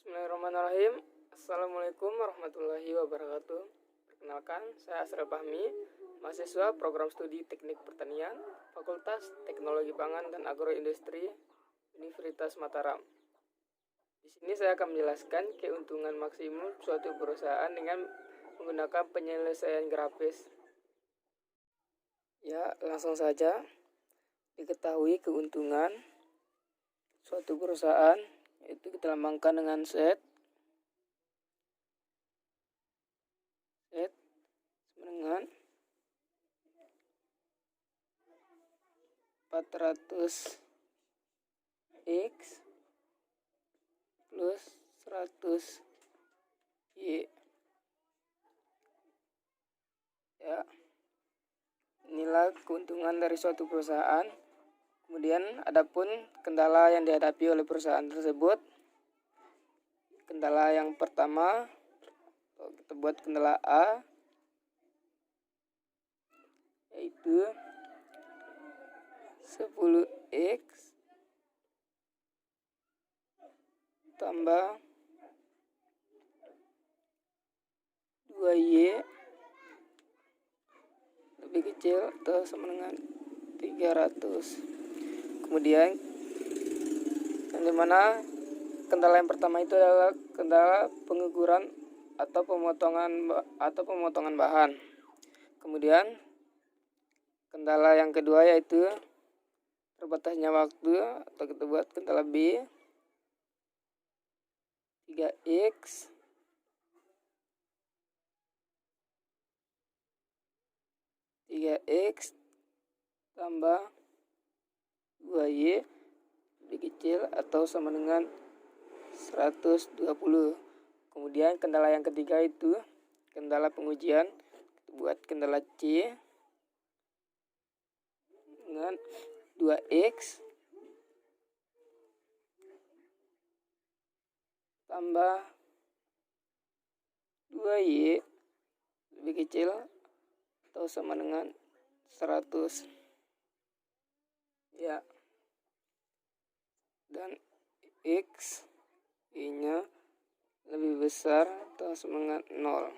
Bismillahirrahmanirrahim. Assalamualaikum warahmatullahi wabarakatuh. Perkenalkan, saya Asrel Fahmi, mahasiswa program studi Teknik Pertanian, Fakultas Teknologi Pangan dan Agroindustri, Universitas Mataram. Di sini saya akan menjelaskan keuntungan maksimum suatu perusahaan dengan menggunakan penyelesaian grafis. Ya, langsung saja. Diketahui keuntungan suatu perusahaan itu kita lambangkan dengan set sama dengan 400 X plus 100 Y. Ya, inilah keuntungan dari suatu perusahaan. Kemudian adapun kendala yang dihadapi oleh perusahaan tersebut. Kendala yang pertama, kita buat kendala A, yaitu 10X tambah 2Y lebih kecil atau sama dengan 300. Kemudian yang dimana kendala yang pertama itu adalah kendala pengukuran atau pemotongan bahan. Kemudian kendala yang kedua yaitu terbatasnya waktu, atau kita buat kendala B, 3X tambah 2Y lebih kecil atau sama dengan 120. Kemudian kendala yang ketiga itu kendala pengujian. Kita buat kendala C dengan 2X tambah 2Y lebih kecil atau sama dengan 100. Ya. Dan X Y-nya lebih besar atau sama dengan 0.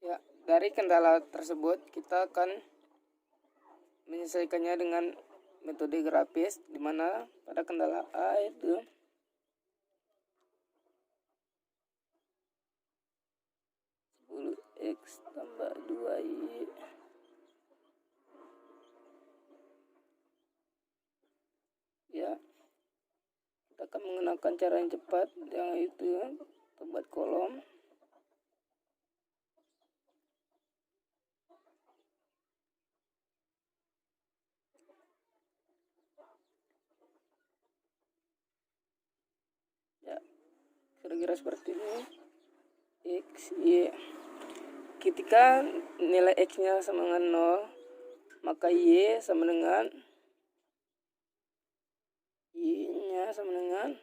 Ya, dari kendala tersebut kita akan menyelesaikannya dengan metode grafis, di mana pada kendala A itu X tambah 2Y ya, kita akan menggunakan cara yang cepat, yang itu kita buat kolom ya, kira-kira seperti ini. X, Y. Ketika nilai X-nya sama dengan 0, maka Y sama dengan Y-nya sama dengan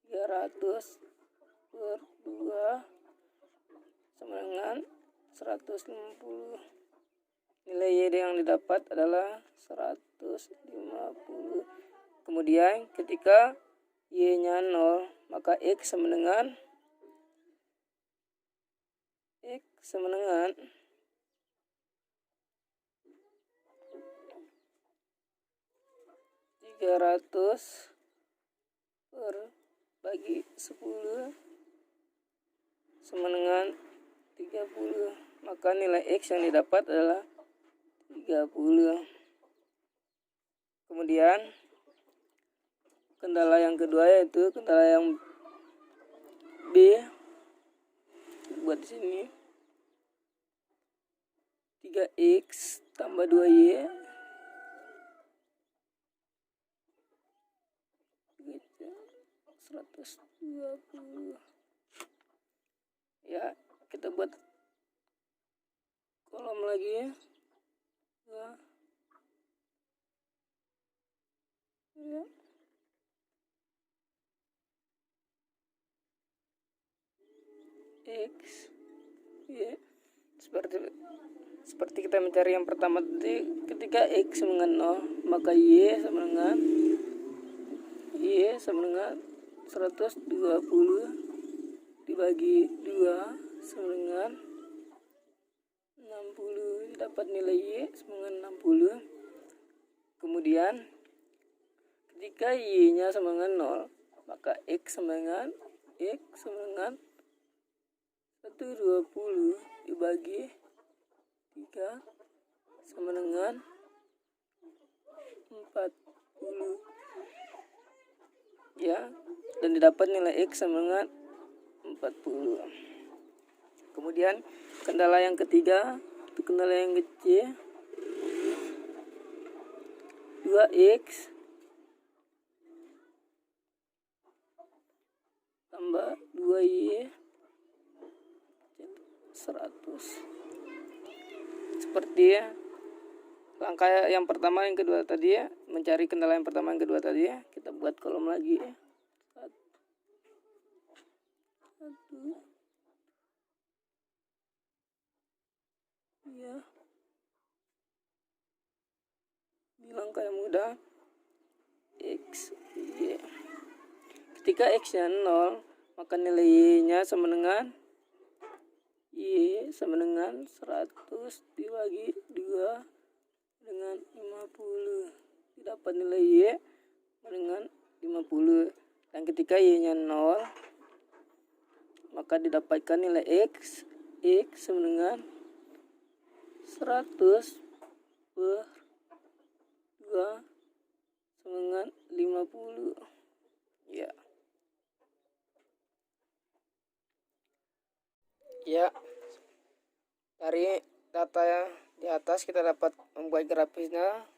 300 per 2 sama dengan 150. Nilai Y yang didapat adalah 150. Kemudian ketika Y-nya 0, maka X sama dengan 300 per bagi 10 sama dengan 30. Maka nilai X yang didapat adalah 30. Kemudian kendala yang kedua yaitu kendala yang B. Buat di sini 3X tambah 2Y 120. Ya, kita buat kolom lagi ya. Ya. X Y seperti seperti kita mencari yang pertama tadi, ketika X sama dengan 0, maka Y sama dengan 120 dibagi 2 sama dengan 60. Dapat nilai Y sama dengan 60. Kemudian ketika Y nya sama dengan 0, maka X sama dengan 120 dibagi 3 sama dengan 40. Ya, dan didapat nilai X sama dengan 40. Kemudian kendala yang ketiga, itu kendala yang kecil, 2X tambah 2Y 100. Seperti langkah yang pertama, yang kedua tadi ya, mencari kendala yang pertama, yang kedua tadi ya, kita buat kolom lagi ya. 1 ya. Di langkah yang mudah, X, Y. Ketika X nya 0, maka nilai Y nya sama dengan Y sama dengan 100 dibagi 2 dengan 50. Didapat nilai Y dengan 50. Dan ketika Y nya 0, maka didapatkan nilai X sama dengan 100 per 2 sama dengan 50. Ya. Ya, dari data yang di atas kita dapat membuat grafisnya.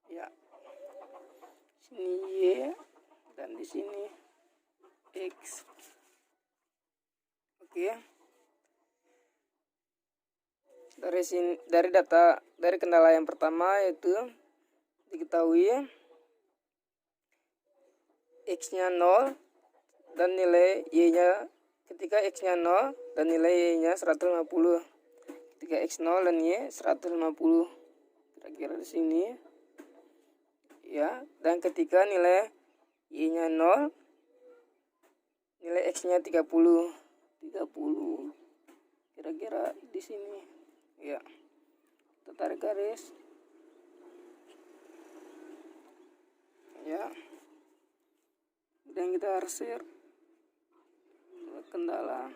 Ya, sini Y dan di sini X. Oke. Dari kendala yang pertama, yaitu diketahui X nya 0 dan nilai Y nya, ketika X nya 0 dan nilai Y nya 150. Ketika X 0 dan Y 150. Kira-kira di sini. Ya, dan ketika nilai Y nya 0, nilai X nya 30. Kira-kira di sini. Ya. Kita tarik garis. Ya. Dan kita arsir kendala.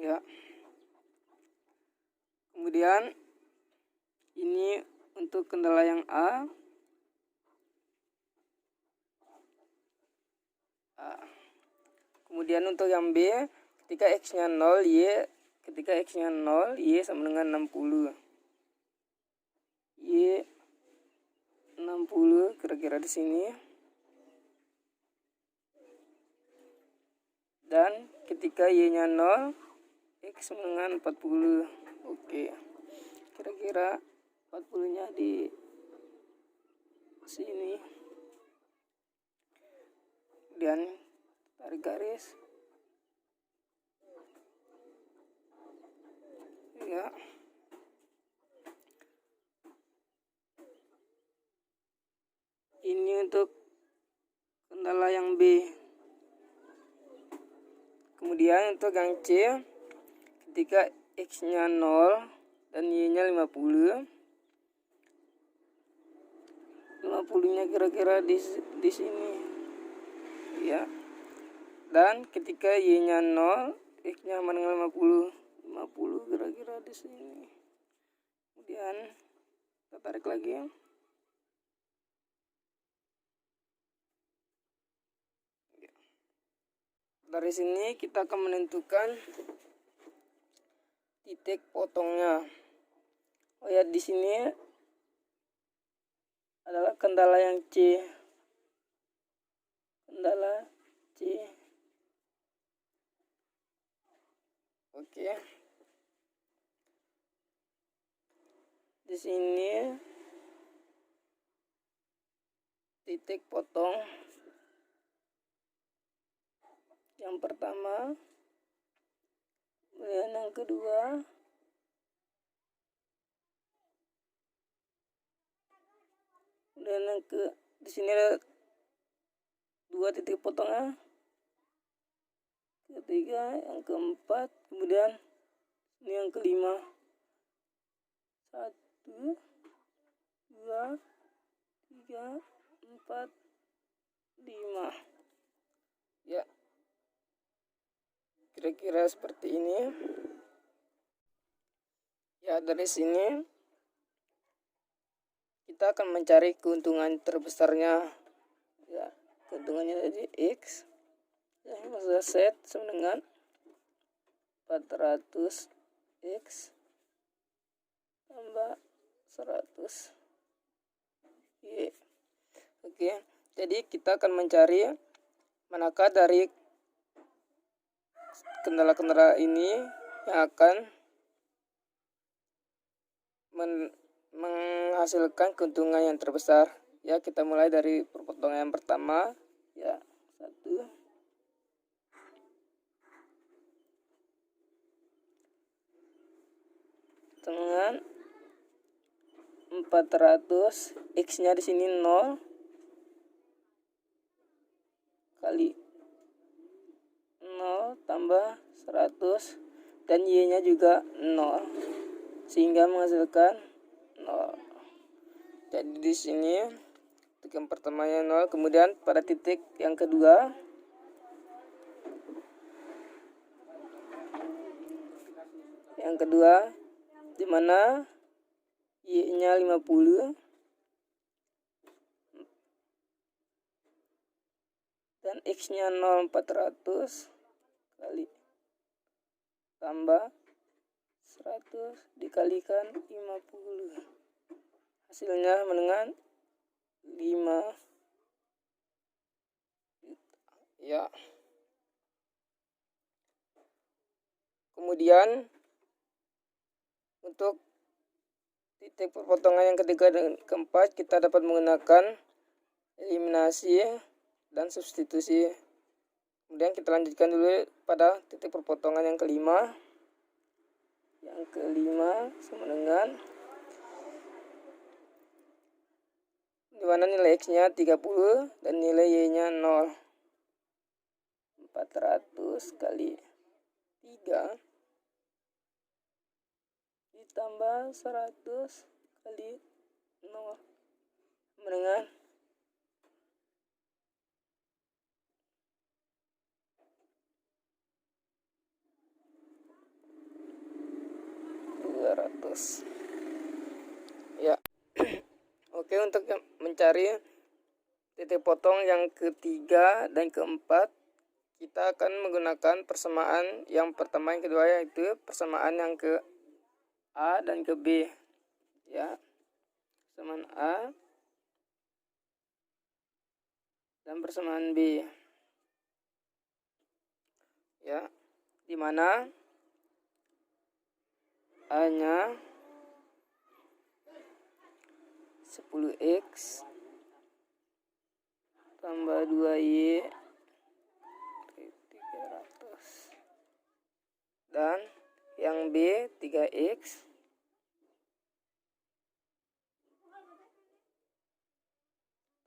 Ya. Kemudian ini untuk kendala yang A. Kemudian untuk yang B, ketika X nya 0, Y sama dengan 60. Y 60 kira-kira di sini. Dan ketika Y nya 0, X sama dengan 40. Oke. Kira-kira 40-nya di sini. Dan tarik garis. Ya. Ini untuk kendala yang B. Kemudian untuk yang C, ketika X nya 0 dan Y nya 50. 50-nya kira-kira di sini. Ya. Dan ketika Y nya 0, X nya sama dengan 50 kira-kira di sini. Kemudian kita tarik lagi. Dari sini kita akan menentukan titik potongnya. Oh ya, di sini adalah kendala yang C. Kendala C. Oke. Di sini titik potong yang pertama, kemudian yang kedua, kemudian yang di sini ada 2 titik potongnya, ketiga, yang keempat, kemudian ini yang kelima. 1, 2, 3, 4, 5. Ya, kira-kira seperti ini. Ya, dari sini kita akan mencari keuntungan terbesarnya. Ya, keuntungannya tadi X. Ya, masa set sama dengan 400 X tambah 100 Y. Oke, jadi kita akan mencari manakah dari kendala-kendala ini yang akan menghasilkan keuntungan yang terbesar. Ya, kita mulai dari perpotongan yang pertama. Ya, 1. Dengan 400, X-nya di sini 0 kali 0 tambah 100 dan Y-nya juga 0 sehingga menghasilkan 0. Jadi di sini titik yang pertamanya 0, kemudian pada titik yang kedua di mana Y-nya 50 dan X-nya 0, 400 kali tambah 100 dikalikan 50. Hasilnya dengan 5. Ya. Kemudian untuk titik perpotongan yang ketiga dan keempat kita dapat menggunakan eliminasi dan substitusi. Kemudian kita lanjutkan dulu pada titik perpotongan yang kelima. Yang kelima sama dengan di mana nilai X-nya 30 dan nilai Y-nya 0. 400 kali 3 ditambah 100 kali 0 sama dengan 200. Ya. Oke, untuk mencari titik potong yang ketiga dan keempat, kita akan menggunakan persamaan yang pertama yang kedua, yaitu persamaan yang ke A dan ke B. Ya, persamaan A dan persamaan B. Ya, di mana A-nya 10X tambah 2Y 300 dan yang B 3X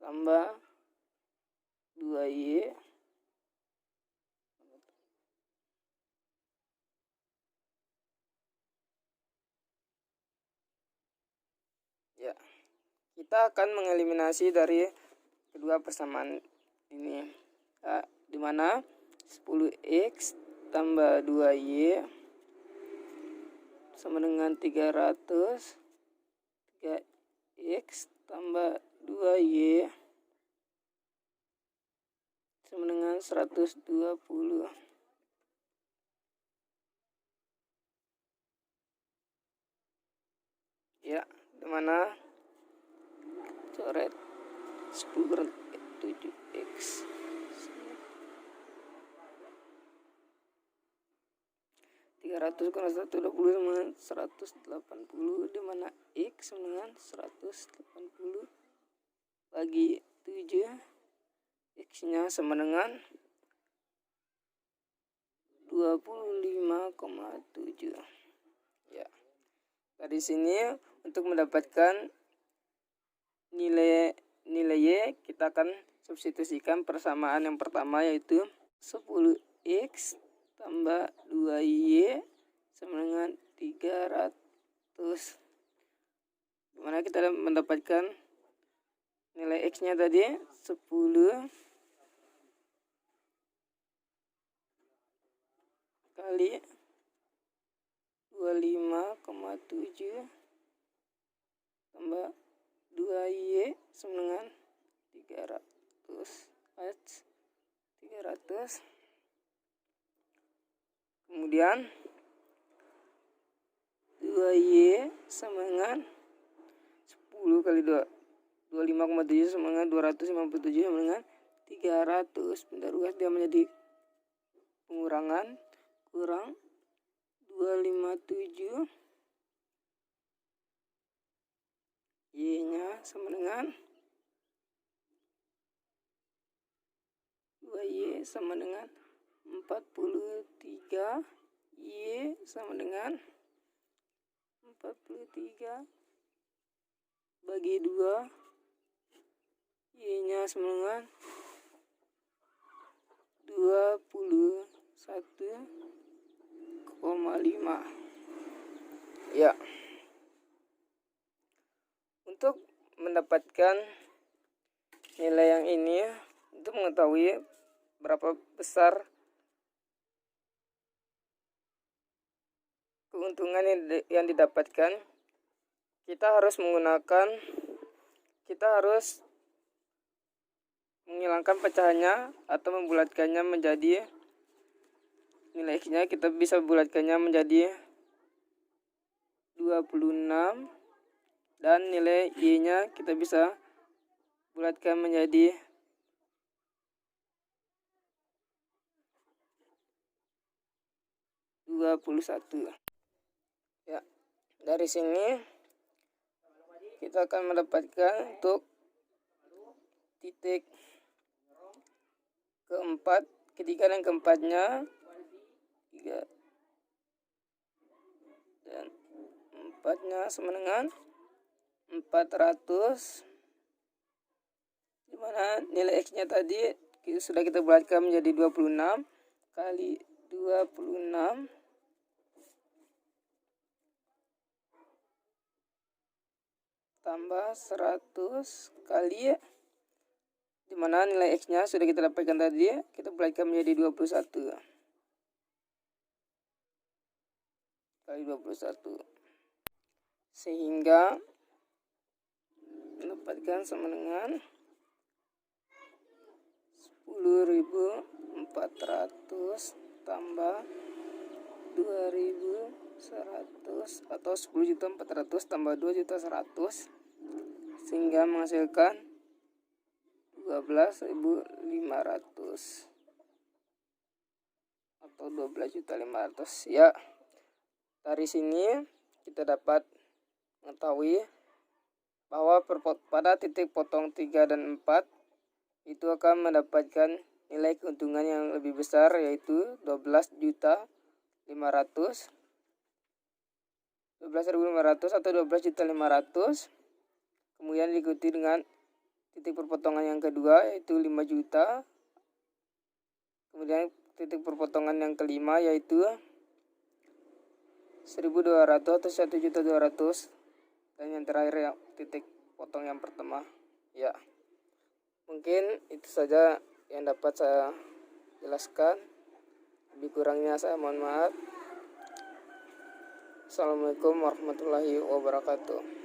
tambah 2Y ya. Kita akan mengeliminasi dari kedua persamaan ini, ya, di mana 10X tambah 2Y sama dengan 300, 3X tambah 2Y sama dengan 120. dimana coret 10 kurang 7x 300 kurang 120 sama 180, dimana x sama dengan 180 bagi 7, x nya sama dengan 25,7. Ya, dari sini untuk mendapatkan nilai y kita akan substitusikan persamaan yang pertama, yaitu 10x tambah 2y sama dengan 300. Dimana kita mendapatkan nilai x nya tadi 10 kali 25,7 tambah 2y sama dengan 300. Kemudian 2y sama dengan 10 kali 25,7 sama dengan 257 sama dengan 300. Bentar guys, dia menjadi pengurangan, kurang 257, y nya sama dengan 2y sama dengan 43, y sama dengan 43 bagi 2, y nya sama dengan 21,5. Ya, untuk mendapatkan nilai yang ini, untuk mengetahui berapa besar keuntungan yang didapatkan, kita harus menghilangkan pecahannya atau membulatkannya menjadi nilai x nya. Kita bisa bulatkannya menjadi 26, dan nilai y nya kita bisa bulatkan menjadi 21. Ya, dari sini kita akan mendapatkan untuk titik ketiga dan keempatnya 3 dan 4-nya sama dengan 400, dimana nilai x nya tadi sudah kita bulatkan menjadi 26 kali 26 tambah 100 kali, dimana nilai x nya sudah kita dapatkan tadi, kita bulatkan menjadi 21 kali 21, sehingga mendapatkan sama dengan 10.400 tambah 2.100 atau 10.400 tambah 2.100, sehingga menghasilkan 12.500 atau 12.500. Ya, dari sini kita dapat mengetahui bahwa pada titik potong 3 dan 4 itu akan mendapatkan nilai keuntungan yang lebih besar, yaitu 12.500 atau 12.500. Kemudian diikuti dengan titik perpotongan yang kedua, yaitu 5 juta. Kemudian titik perpotongan yang kelima, yaitu 1.200 atau 1.200.000. Dan yang terakhir yang titik potong yang pertama. Ya, mungkin itu saja yang dapat saya jelaskan. Lebih kurangnya saya mohon maaf. Assalamualaikum warahmatullahi wabarakatuh.